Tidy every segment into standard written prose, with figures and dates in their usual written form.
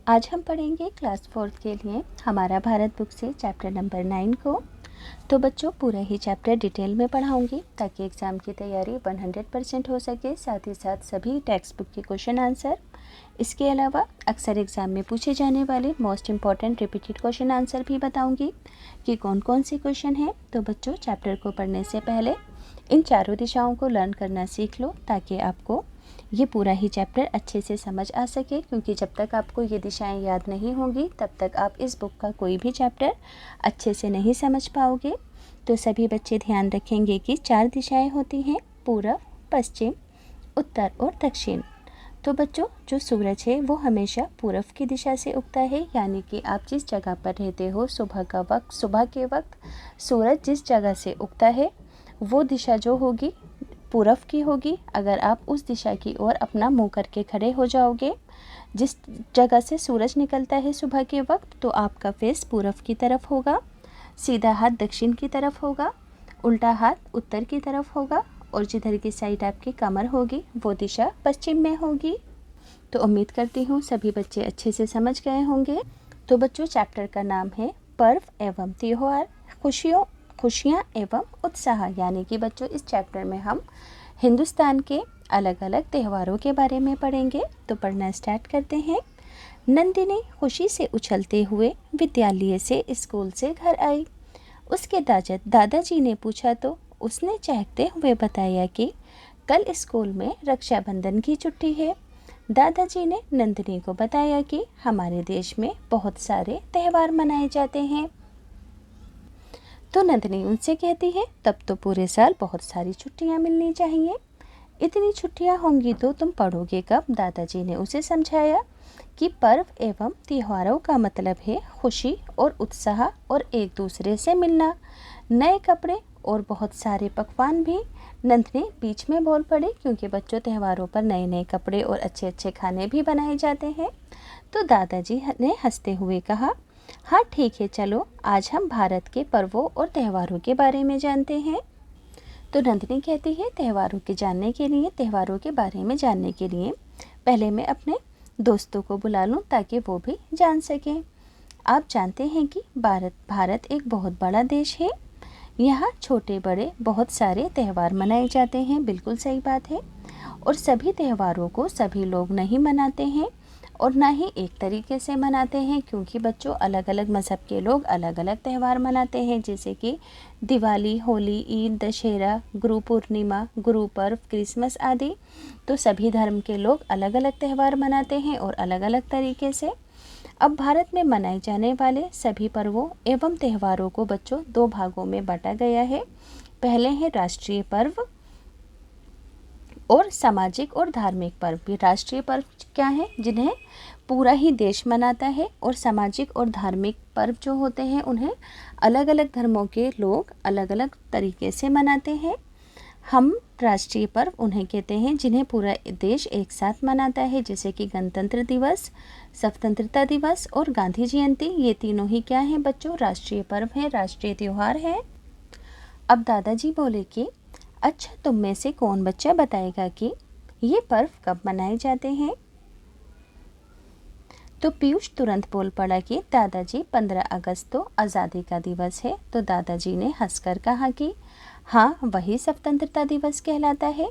आज हम पढ़ेंगे क्लास 4th के लिए हमारा भारत बुक से चैप्टर नंबर 9 को। तो बच्चों पूरा ही चैप्टर डिटेल में पढ़ाऊंगी ताकि एग्ज़ाम की तैयारी 100% हो सके, साथ ही साथ सभी टेक्स्ट बुक के क्वेश्चन आंसर। इसके अलावा अक्सर एग्ज़ाम में पूछे जाने वाले most important repeated question answer भी बताऊंगी कि कौन कौन से क्वेश्चन हैं। तो बच्चों चैप्टर को पढ़ने से पहले इन चारों दिशाओं को लर्न करना सीख लो ताकि आपको ये पूरा ही चैप्टर अच्छे से समझ आ सके, क्योंकि जब तक आपको ये दिशाएं याद नहीं होंगी तब तक आप इस बुक का कोई भी चैप्टर अच्छे से नहीं समझ पाओगे। तो सभी बच्चे ध्यान रखेंगे कि 4 दिशाएं होती हैं, पूरब, पश्चिम, उत्तर और दक्षिण। तो बच्चों जो सूरज है वो हमेशा पूरब की दिशा से उगता है, यानी कि आप जिस जगह पर रहते हो सुबह के वक्त सूरज जिस जगह से उगता है वो दिशा जो होगी पूरब की होगी। अगर आप उस दिशा की ओर अपना मुंह करके खड़े हो जाओगे जिस जगह से सूरज निकलता है सुबह के वक्त, तो आपका फेस पूरब की तरफ होगा, सीधा हाथ दक्षिण की तरफ होगा, उल्टा हाथ उत्तर की तरफ होगा और जिधर की साइड आपकी कमर होगी वो दिशा पश्चिम में होगी। तो उम्मीद करती हूँ सभी बच्चे अच्छे से समझ गए होंगे। तो बच्चों चैप्टर का नाम है पर्व एवं त्योहार, खुशियाँ एवं उत्साह, यानी कि बच्चों इस चैप्टर में हम हिंदुस्तान के अलग अलग त्योहारों के बारे में पढ़ेंगे। तो पढ़ना स्टार्ट करते हैं। नंदिनी खुशी से उछलते हुए विद्यालय से स्कूल से घर आई। उसके दादाजी ने पूछा तो उसने चहकते हुए बताया कि कल स्कूल में रक्षाबंधन की छुट्टी है। दादाजी ने नंदिनी को बताया कि हमारे देश में बहुत सारे त्यौहार मनाए जाते हैं। तो नंदिनी उनसे कहती है तब तो पूरे साल बहुत सारी छुट्टियां मिलनी चाहिए। इतनी छुट्टियां होंगी तो तुम पढ़ोगे कब? दादाजी ने उसे समझाया कि पर्व एवं त्योहारों का मतलब है खुशी और उत्साह और एक दूसरे से मिलना, नए कपड़े और बहुत सारे पकवान भी। नंदिनी बीच में बोल पड़ी, क्योंकि बच्चों त्योहारों पर नए नए कपड़े और अच्छे अच्छे खाने भी बनाए जाते हैं। तो दादाजी ने हंसते हुए कहा, हाँ ठीक है, चलो आज हम भारत के पर्वों और त्योहारों के बारे में जानते हैं। तो नंदिनी कहती है त्योहारों के बारे में जानने के लिए पहले मैं अपने दोस्तों को बुला लूं ताकि वो भी जान सकें। आप जानते हैं कि भारत एक बहुत बड़ा देश है। यहाँ छोटे बड़े बहुत सारे त्यौहार मनाए जाते हैं, बिल्कुल सही बात है। और सभी त्योहारों को सभी लोग नहीं मनाते हैं और ना ही एक तरीके से मनाते हैं, क्योंकि बच्चों अलग अलग मज़हब के लोग अलग अलग त्यौहार मनाते हैं, जैसे कि दिवाली, होली, ईद, दशहरा, गुरु पूर्णिमा, गुरु पर्व, क्रिसमस आदि। तो सभी धर्म के लोग अलग अलग त्यौहार मनाते हैं और अलग अलग तरीके से। अब भारत में मनाए जाने वाले सभी पर्वों एवं त्योहारों को बच्चों 2 भागों में बांटा गया है। पहले हैं राष्ट्रीय पर्व और सामाजिक और धार्मिक पर्व। राष्ट्रीय पर्व क्या है? जिन्हें पूरा ही देश मनाता है, और सामाजिक और धार्मिक पर्व जो होते हैं उन्हें अलग अलग धर्मों के लोग अलग अलग तरीके से मनाते हैं। हम राष्ट्रीय पर्व उन्हें कहते हैं जिन्हें पूरा देश एक साथ मनाता है, जैसे कि गणतंत्र दिवस, स्वतंत्रता दिवस और गांधी जयंती। ये तीनों ही क्या हैं बच्चों? राष्ट्रीय पर्व है, राष्ट्रीय त्यौहार है। अब दादाजी बोले कि अच्छा, तुम में से कौन बच्चा बताएगा कि ये पर्व कब मनाए जाते हैं? तो पीयूष तुरंत बोल पड़ा कि दादाजी 15 अगस्त तो आज़ादी का दिवस है। तो दादाजी ने हंसकर कहा कि हाँ, वही स्वतंत्रता दिवस कहलाता है।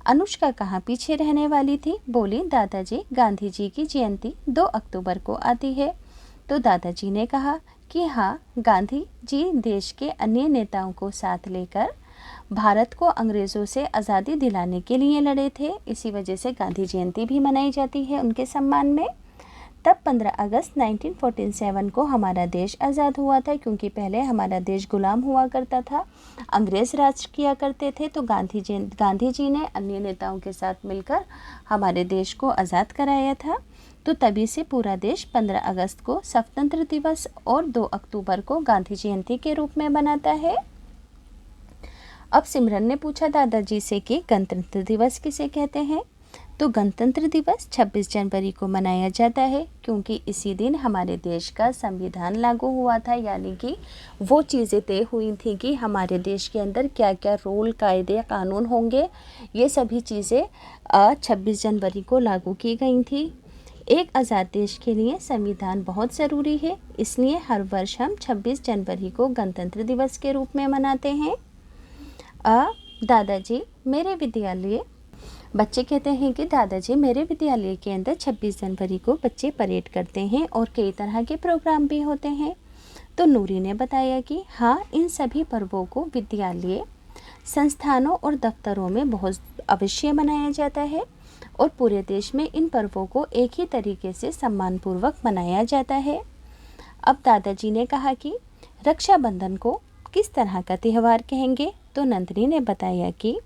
अनुष्का कहाँ पीछे रहने वाली थी? बोली दादाजी, गांधी जी की जयंती 2 अक्टूबर को आती है। तो दादाजी ने कहा कि हाँ, गांधी जी देश के अन्य नेताओं को साथ लेकर भारत को अंग्रेज़ों से आज़ादी दिलाने के लिए लड़े थे, इसी वजह से गांधी जयंती भी मनाई जाती है उनके सम्मान में। तब 15 अगस्त 1947 को हमारा देश आज़ाद हुआ था, क्योंकि पहले हमारा देश गुलाम हुआ करता था, अंग्रेज़ राज किया करते थे। तो गांधी जी ने अन्य नेताओं के साथ मिलकर हमारे देश को आज़ाद कराया था। तो तभी से पूरा देश 15 अगस्त को स्वतंत्र दिवस और 2 अक्टूबर को गांधी जयंती के रूप में मनाता है। अब सिमरन ने पूछा दादाजी से कि गणतंत्र दिवस किसे कहते हैं? तो गणतंत्र दिवस 26 जनवरी को मनाया जाता है, क्योंकि इसी दिन हमारे देश का संविधान लागू हुआ था, यानी कि वो चीज़ें तय हुई थी कि हमारे देश के अंदर क्या क्या रूल, कायदे, कानून होंगे। ये सभी चीज़ें 26 जनवरी को लागू की गई थी। एक आज़ाद देश के लिए संविधान बहुत ज़रूरी है, इसलिए हर वर्ष हम 26 जनवरी को गणतंत्र दिवस के रूप में मनाते हैं। दादाजी मेरे विद्यालय, बच्चे कहते हैं कि दादाजी मेरे विद्यालय के अंदर 26 जनवरी को बच्चे परेड करते हैं और कई तरह के प्रोग्राम भी होते हैं। तो नूरी ने बताया कि हाँ, इन सभी पर्वों को विद्यालय, संस्थानों और दफ्तरों में बहुत अवश्य मनाया जाता है और पूरे देश में इन पर्वों को एक ही तरीके से सम्मानपूर्वक मनाया जाता है। अब दादाजी ने कहा कि रक्षाबंधन को किस तरह का त्यौहार कहेंगे, तो नंदिनी ने बताया कि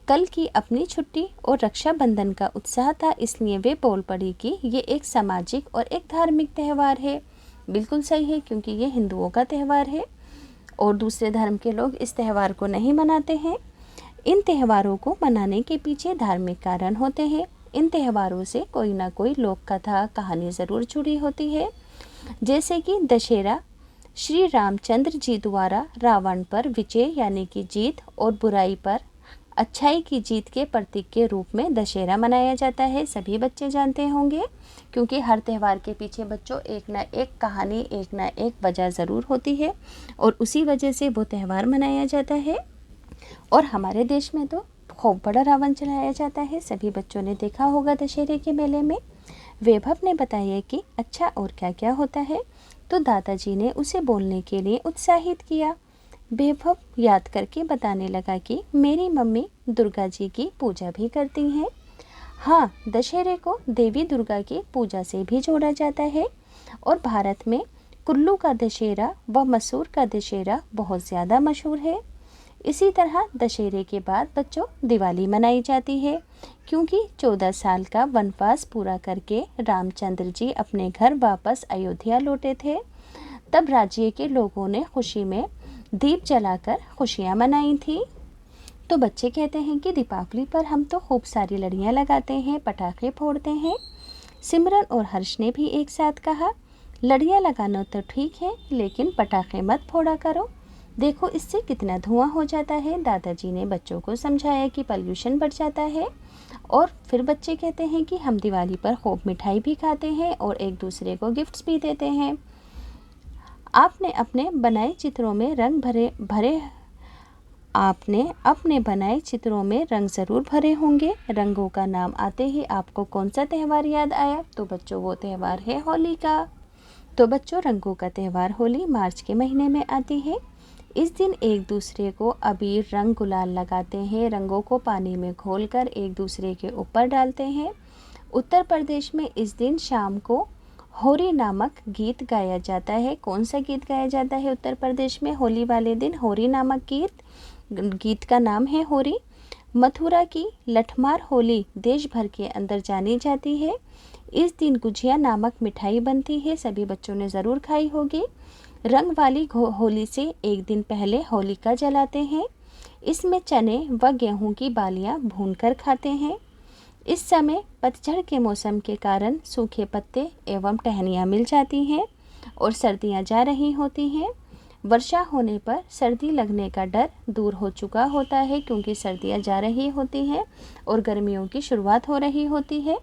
कल की अपनी छुट्टी और रक्षाबंधन का उत्साह था, इसलिए वे बोल पड़ी कि ये एक सामाजिक और एक धार्मिक त्यौहार है। बिल्कुल सही है, क्योंकि ये हिंदुओं का त्यौहार है और दूसरे धर्म के लोग इस त्यौहार को नहीं मनाते हैं। इन त्योहारों को मनाने के पीछे धार्मिक कारण होते हैं। इन त्योहारों से कोई ना कोई लोक कथा, कहानी ज़रूर जुड़ी होती है। जैसे कि दशहरा श्री रामचंद्र जी द्वारा रावण पर विजय यानी कि जीत और बुराई पर अच्छाई की जीत के प्रतीक के रूप में दशहरा मनाया जाता है। सभी बच्चे जानते होंगे, क्योंकि हर त्यौहार के पीछे बच्चों एक ना एक कहानी, एक ना एक वजह ज़रूर होती है और उसी वजह से वो त्यौहार मनाया जाता है। और हमारे देश में तो खूब बड़ा रावण चलाया जाता है, सभी बच्चों ने देखा होगा दशहरे के मेले में। वैभव ने बताया कि अच्छा और क्या क्या होता है, तो दादाजी ने उसे बोलने के लिए उत्साहित किया। वैभव याद करके बताने लगा कि मेरी मम्मी दुर्गा जी की पूजा भी करती हैं। हाँ, दशहरे को देवी दुर्गा की पूजा से भी जोड़ा जाता है और भारत में कुल्लू का दशहरा व मसूर का दशहरा बहुत ज़्यादा मशहूर है। इसी तरह दशहरे के बाद बच्चों दिवाली मनाई जाती है, क्योंकि 14 साल का वनवास पूरा करके रामचंद्र जी अपने घर वापस अयोध्या लौटे थे। तब राज्य के लोगों ने खुशी में दीप जलाकर खुशियाँ मनाई थी। तो बच्चे कहते हैं कि दीपावली पर हम तो खूब सारी लड़ियाँ लगाते हैं, पटाखे फोड़ते हैं। सिमरन और हर्ष ने भी एक साथ कहा, लड़ियाँ लगाना तो ठीक है, लेकिन पटाखे मत फोड़ा करो, देखो इससे कितना धुआं हो जाता है। दादाजी ने बच्चों को समझाया कि पॉल्यूशन बढ़ जाता है। और फिर बच्चे कहते हैं कि हम दिवाली पर खूब मिठाई भी खाते हैं और एक दूसरे को गिफ्ट्स भी देते हैं। आपने अपने बनाए चित्रों में रंग ज़रूर भरे होंगे। रंगों का नाम आते ही आपको कौन सा त्यौहार याद आया, तो बच्चों वो त्यौहार है होली का। तो बच्चों रंगों का त्यौहार होली मार्च के महीने में आती है। इस दिन एक दूसरे को अबीर, रंग, गुलाल लगाते हैं। रंगों को पानी में घोलकर एक दूसरे के ऊपर डालते हैं। उत्तर प्रदेश में इस दिन शाम को होरी नामक गीत गाया जाता है। कौन सा गीत गाया जाता है उत्तर प्रदेश में होली वाले दिन? होरी नामक गीत का नाम है होरी। मथुरा की लठमार होली देश भर के अंदर जानी जाती है। इस दिन गुजिया नामक मिठाई बनती है, सभी बच्चों ने ज़रूर खाई होगी। रंग वाली होली से एक दिन पहले होलिका जलाते हैं। इसमें चने व गेहूं की बालियां भूनकर खाते हैं। इस समय पतझड़ के मौसम के कारण सूखे पत्ते एवं टहनियाँ मिल जाती हैं और सर्दियां जा रही होती हैं। वर्षा होने पर सर्दी लगने का डर दूर हो चुका होता है, क्योंकि सर्दियां जा रही होती हैं और गर्मियों की शुरुआत हो रही होती है।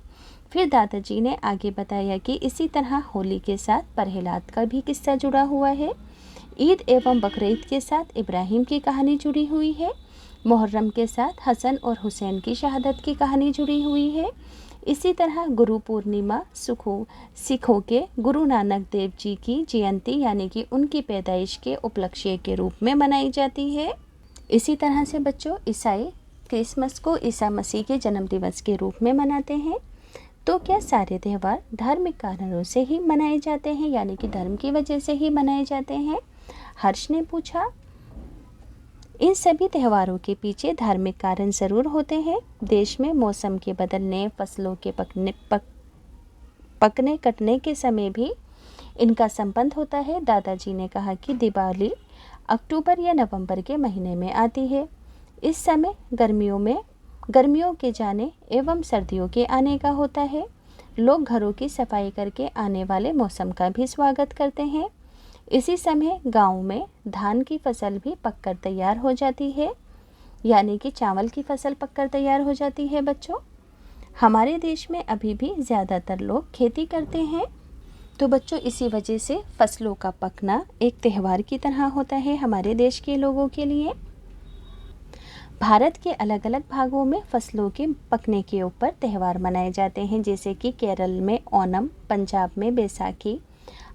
फिर दादाजी ने आगे बताया कि इसी तरह होली के साथ प्रहलाद का भी किस्सा जुड़ा हुआ है। ईद एवं बकरीद के साथ इब्राहिम की कहानी जुड़ी हुई है। मुहर्रम के साथ हसन और हुसैन की शहादत की कहानी जुड़ी हुई है। इसी तरह गुरु पूर्णिमा सिखों के गुरु नानक देव जी की जयंती यानी कि उनकी पैदाइश के उपलक्ष्य के रूप में मनाई जाती है। इसी तरह से बच्चों ईसाई क्रिसमस को ईसा मसीह के जन्म दिवस के रूप में मनाते हैं। तो क्या सारे त्यौहार धार्मिक कारणों से ही मनाए जाते हैं, यानी कि धर्म की वजह से ही मनाए जाते हैं? हर्ष ने पूछा। इन सभी त्योहारों के पीछे धार्मिक कारण ज़रूर होते हैं। देश में मौसम के बदलने, फसलों के पकने कटने के समय भी इनका संबंध होता है। दादाजी ने कहा कि दिवाली अक्टूबर या नवंबर के महीने में आती है। इस समय गर्मियों के जाने एवं सर्दियों के आने का होता है। लोग घरों की सफाई करके आने वाले मौसम का भी स्वागत करते हैं। इसी समय गांव में धान की फसल भी पककर तैयार हो जाती है, यानी कि चावल की फसल पककर तैयार हो जाती है बच्चों। हमारे देश में अभी भी ज़्यादातर लोग खेती करते हैं। तो बच्चों इसी वजह से फसलों का पकना एक त्यौहार की तरह होता है हमारे देश के लोगों के लिए। भारत के अलग अलग भागों में फसलों के पकने के ऊपर त्यौहार मनाए जाते हैं, जैसे कि केरल में ओणम, पंजाब में बैसाखी,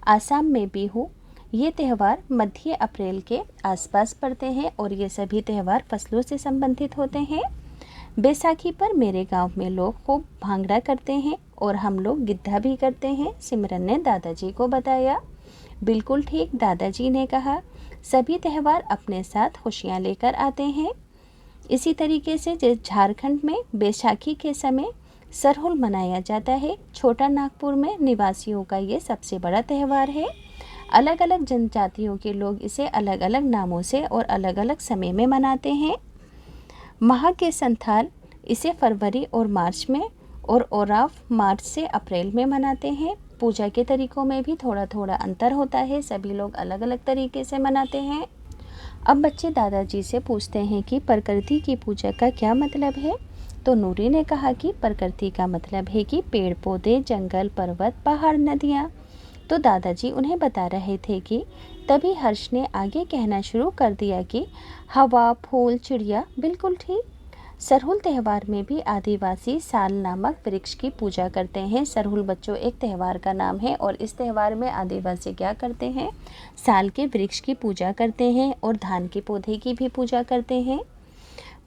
आसाम में बिहू। ये त्यौहार मध्य अप्रैल के आसपास पड़ते हैं और ये सभी त्यौहार फसलों से संबंधित होते हैं। बैसाखी पर मेरे गांव में लोग खूब भांगड़ा करते हैं और हम लोग गिद्धा भी करते हैं, सिमरन ने दादाजी को बताया। बिल्कुल ठीक, दादाजी ने कहा। सभी त्यौहार अपने साथ खुशियाँ लेकर आते हैं। इसी तरीके से झारखंड में बैसाखी के समय सरहुल मनाया जाता है। छोटा नागपुर में निवासियों का ये सबसे बड़ा त्यौहार है। अलग अलग जनजातियों के लोग इसे अलग अलग नामों से और अलग अलग समय में मनाते हैं। माह के संथाल इसे फरवरी और मार्च में और ओराव मार्च से अप्रैल में मनाते हैं। पूजा के तरीकों में भी थोड़ा थोड़ा अंतर होता है, सभी लोग अलग अलग तरीके से मनाते हैं। अब बच्चे दादाजी से पूछते हैं कि प्रकृति की पूजा का क्या मतलब है। तो नूरी ने कहा कि प्रकृति का मतलब है कि पेड़ पौधे, जंगल, पर्वत, पहाड़, नदियाँ। तो दादाजी उन्हें बता रहे थे कि तभी हर्ष ने आगे कहना शुरू कर दिया कि हवा, फूल, चिड़िया। बिल्कुल ठीक। सरहुल त्यौहार में भी आदिवासी साल नामक वृक्ष की पूजा करते हैं। सरहुल बच्चों एक त्यौहार का नाम है और इस त्यौहार में आदिवासी क्या करते हैं, साल के वृक्ष की पूजा करते हैं और धान के पौधे की भी पूजा करते हैं।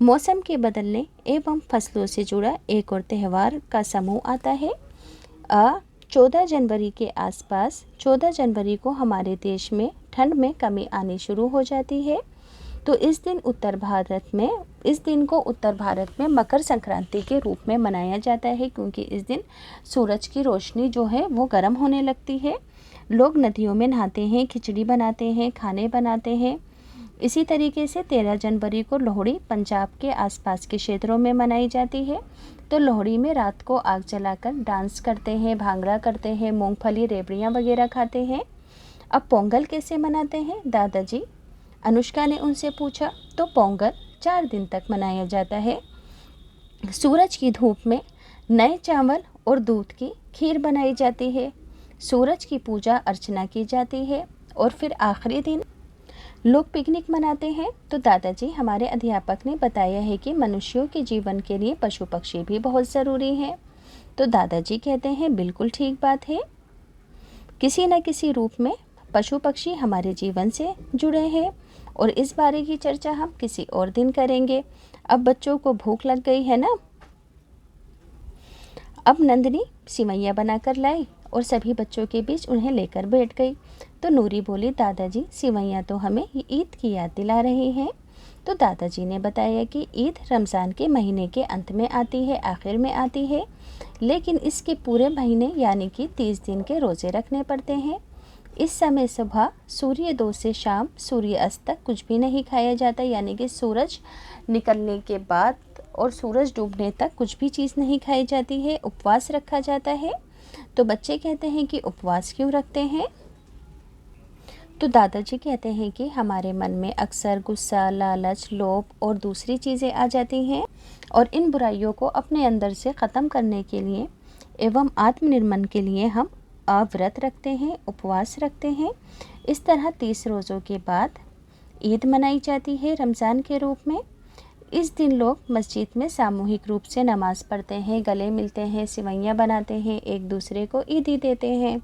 मौसम के बदलने एवं फसलों से जुड़ा एक और त्यौहार का समूह आता है। 14 जनवरी के आसपास, 14 जनवरी को हमारे देश में ठंड में कमी आनी शुरू हो जाती है। तो इस दिन को उत्तर भारत में मकर संक्रांति के रूप में मनाया जाता है, क्योंकि इस दिन सूरज की रोशनी जो है वो गर्म होने लगती है। लोग नदियों में नहाते हैं, खिचड़ी बनाते हैं, खाने बनाते हैं। इसी तरीके से 13 जनवरी को लोहड़ी पंजाब के आसपास के क्षेत्रों में मनाई जाती है। तो लोहड़ी में रात को आग जलाकर डांस करते हैं, भांगड़ा करते हैं, मूंगफली, रेवड़ियाँ वगैरह खाते हैं। अब पोंगल कैसे मनाते हैं दादाजी, अनुष्का ने उनसे पूछा। तो पोंगल 4 दिन तक मनाया जाता है। सूरज की धूप में नए चावल और दूध की खीर बनाई जाती है। सूरज की पूजा अर्चना की जाती है और फिर आखिरी दिन लोग पिकनिक मनाते हैं। तो दादाजी हमारे अध्यापक ने बताया है कि मनुष्यों के जीवन के लिए पशु पक्षी भी बहुत ज़रूरी है। तो दादाजी कहते हैं बिल्कुल ठीक बात है, किसी न किसी रूप में पशु पक्षी हमारे जीवन से जुड़े हैं और इस बारे की चर्चा हम किसी और दिन करेंगे। अब बच्चों को भूख लग गई है ना। अब नंदनी सिवैयाँ बनाकर लाई और सभी बच्चों के बीच उन्हें लेकर बैठ गई। तो नूरी बोली, दादाजी सिवैयाँ तो हमें ईद की याद दिला रही हैं। तो दादाजी ने बताया कि ईद रमज़ान के महीने के अंत में आती है, आखिर में आती है, लेकिन इसके पूरे महीने यानी कि 30 दिन के रोज़े रखने पड़ते हैं। इस समय सुबह सूर्योदय से शाम सूर्य अस्त तक कुछ भी नहीं खाया जाता, यानी कि सूरज निकलने के बाद और सूरज डूबने तक कुछ भी चीज़ नहीं खाई जाती है, उपवास रखा जाता है। तो बच्चे कहते हैं कि उपवास क्यों रखते हैं। तो दादाजी कहते हैं कि हमारे मन में अक्सर गुस्सा, लालच, लोभ और दूसरी चीज़ें आ जाती हैं और इन बुराइयों को अपने अंदर से ख़त्म करने के लिए एवं आत्मनिर्मल के लिए हम व्रत रखते हैं, उपवास रखते हैं। इस तरह 30 रोज़ों के बाद ईद मनाई जाती है रमज़ान के रूप में। इस दिन लोग मस्जिद में सामूहिक रूप से नमाज़ पढ़ते हैं, गले मिलते हैं, सिवैयाँ बनाते हैं, एक दूसरे को ईदी देते हैं।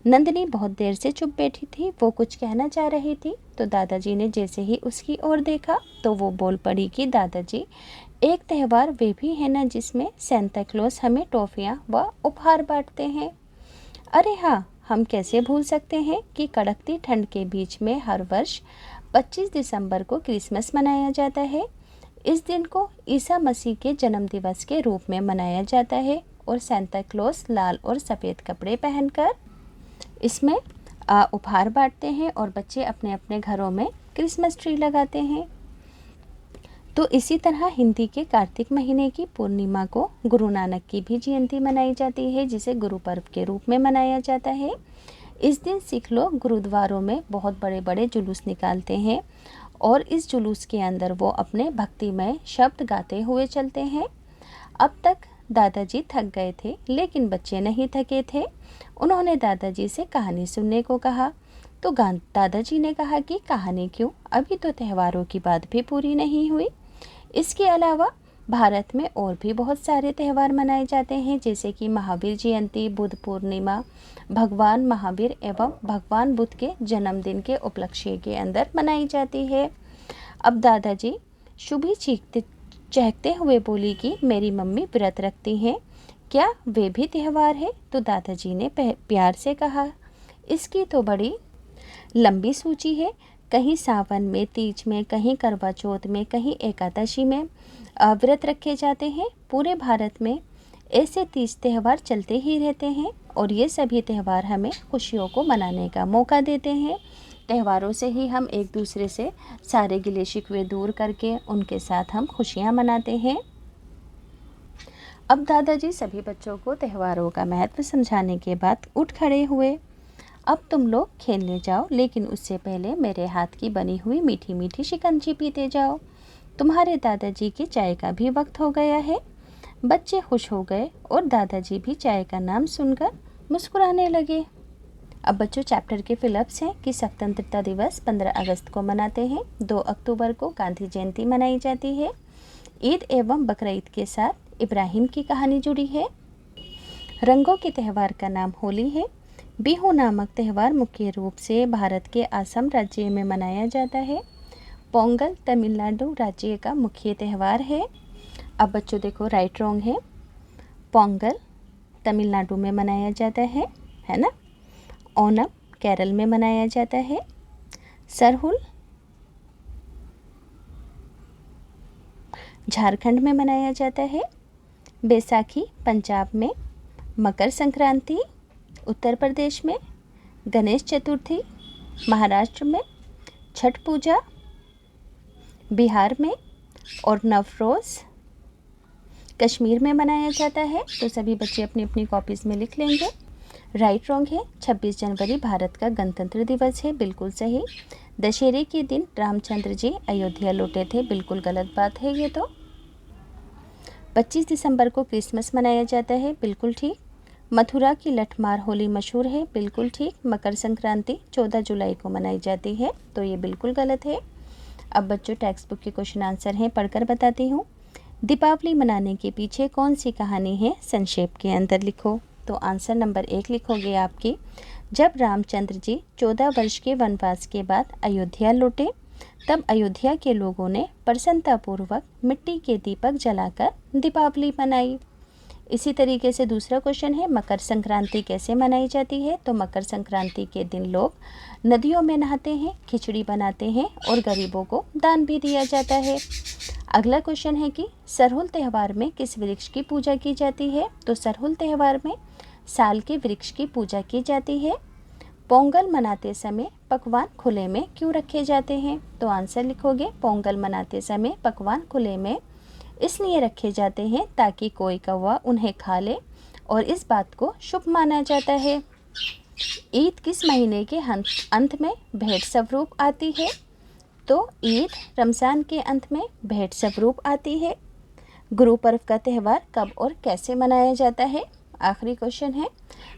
नंदनी बहुत देर से चुप बैठी थी, वो कुछ कहना चाह रही थी। तो दादाजी ने जैसे ही उसकी ओर देखा तो वो बोल पड़ी कि दादाजी, एक त्यौहार वे भी है ना जिसमें सेंटा क्लॉज हमें टॉफ़ियाँ व उपहार बांटते हैं। अरे हाँ, हम कैसे भूल सकते हैं कि कड़कती ठंड के बीच में हर वर्ष 25 दिसंबर को क्रिसमस मनाया जाता है। इस दिन को ईसा मसीह के जन्म दिवस के रूप में मनाया जाता है और सेंटा क्लॉज लाल और सफ़ेद कपड़े पहनकर इसमें उपहार बांटते हैं और बच्चे अपने अपने घरों में क्रिसमस ट्री लगाते हैं। तो इसी तरह हिंदी के कार्तिक महीने की पूर्णिमा को गुरु नानक की भी जयंती मनाई जाती है, जिसे गुरु पर्व के रूप में मनाया जाता है। इस दिन सिख लोग गुरुद्वारों में बहुत बड़े बड़े जुलूस निकालते हैं और इस जुलूस के अंदर वो अपने भक्तिमय शब्द गाते हुए चलते हैं। अब तक दादाजी थक गए थे, लेकिन बच्चे नहीं थके थे। उन्होंने दादाजी से कहानी सुनने को कहा। तो दादाजी ने कहा कि कहानी क्यों, अभी तो त्योहारों की बात भी पूरी नहीं हुई। इसके अलावा भारत में और भी बहुत सारे त्यौहार मनाए जाते हैं, जैसे कि महावीर जयंती, बुद्ध पूर्णिमा, भगवान महावीर एवं भगवान बुद्ध के जन्मदिन के उपलक्ष्य के अंदर मनाई जाती है। अब दादाजी शुभी चहकते हुए बोली कि मेरी मम्मी व्रत रखती हैं, क्या वे भी त्यौहार है? तो दादाजी ने प्यार से कहा, इसकी तो बड़ी लंबी सूची है। कहीं सावन में, तीज में, कहीं करवा चौथ में, कहीं एकादशी में व्रत रखे जाते हैं। पूरे भारत में ऐसे 30 त्यौहार चलते ही रहते हैं और ये सभी त्यौहार हमें खुशियों को मनाने का मौका देते हैं। त्योहारों से ही हम एक दूसरे से सारे गिले शिकवे दूर करके उनके साथ हम खुशियाँ मनाते हैं। अब दादाजी सभी बच्चों को त्योहारों का महत्व समझाने के बाद उठ खड़े हुए। अब तुम लोग खेलने जाओ, लेकिन उससे पहले मेरे हाथ की बनी हुई मीठी मीठी शिकंजी पीते जाओ। तुम्हारे दादाजी के चाय का भी वक्त हो गया है। बच्चे खुश हो गए और दादाजी भी चाय का नाम सुनकर मुस्कुराने लगे। अब बच्चों चैप्टर के फिलअप्स हैं कि स्वतंत्रता दिवस 15 अगस्त को मनाते हैं, 2 अक्टूबर को गांधी जयंती मनाई जाती है। ईद एवं बकरीद के साथ इब्राहिम की कहानी जुड़ी है। रंगों के त्यौहार का नाम होली है। बिहू नामक त्यौहार मुख्य रूप से भारत के असम राज्य में मनाया जाता है। पोंगल तमिलनाडु राज्य का मुख्य त्यौहार है। अब बच्चों देखो राइट रॉन्ग है। पोंगल तमिलनाडु में मनाया जाता है ना। ओणम केरल में मनाया जाता है। सरहुल झारखंड में मनाया जाता है। बैसाखी पंजाब में, मकर संक्रांति उत्तर प्रदेश में, गणेश चतुर्थी महाराष्ट्र में, छठ पूजा बिहार में और नवरोज़ कश्मीर में मनाया जाता है। तो सभी बच्चे अपनी अपनी कॉपीज़ में लिख लेंगे। राइट रॉन्ग है। 26 जनवरी भारत का गणतंत्र दिवस है, बिल्कुल सही। दशहरे के दिन रामचंद्र जी अयोध्या लौटे थे, बिल्कुल गलत बात है ये तो। 25 दिसंबर को क्रिसमस मनाया जाता है, बिल्कुल ठीक। मथुरा की लठमार होली मशहूर है, बिल्कुल ठीक। मकर संक्रांति 14 जुलाई को मनाई जाती है, तो ये बिल्कुल गलत है। अब बच्चों टेक्स्ट बुक के क्वेश्चन आंसर हैं, पढ़कर बताती हूँ। दीपावली मनाने के पीछे कौन सी कहानी है, संक्षेप के अंदर लिखो। तो आंसर नंबर 1 लिखोगे आपकी, जब रामचंद्र जी 14 वर्ष के वनवास के बाद अयोध्या लौटे, तब अयोध्या के लोगों ने प्रसन्नतापूर्वक मिट्टी के दीपक जलाकर दीपावली मनाई। इसी तरीके से दूसरा क्वेश्चन है, मकर संक्रांति कैसे मनाई जाती है? तो मकर संक्रांति के दिन लोग नदियों में नहाते हैं, खिचड़ी बनाते हैं और गरीबों को दान भी दिया जाता है। अगला क्वेश्चन है कि सरहुल त्यौहार में किस वृक्ष की पूजा की जाती है? तो सरहुल त्यौहार में साल के वृक्ष की पूजा की जाती है। पोंगल मनाते समय पकवान खुले में क्यों रखे जाते हैं? तो आंसर लिखोगे, पोंगल मनाते समय पकवान खुले में इसलिए रखे जाते हैं ताकि कोई कौवा उन्हें खा ले और इस बात को शुभ माना जाता है। ईद किस महीने के अंत में भेंट स्वरूप आती है? तो ईद रमज़ान के अंत में भेंट स्वरूप आती है। गुरु पर्व का त्यौहार कब और कैसे मनाया जाता है? आखिरी क्वेश्चन है।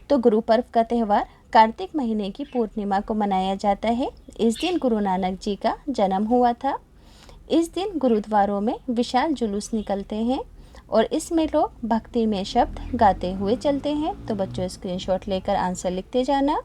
तो गुरु पर्व का त्यौहार कार्तिक महीने की पूर्णिमा को मनाया जाता है। इस दिन गुरु नानक जी का जन्म हुआ था। इस दिन गुरुद्वारों में विशाल जुलूस निकलते हैं और इसमें लोग भक्ति में शब्द गाते हुए चलते हैं। तो बच्चों स्क्रीनशॉट लेकर आंसर लिखते जाना।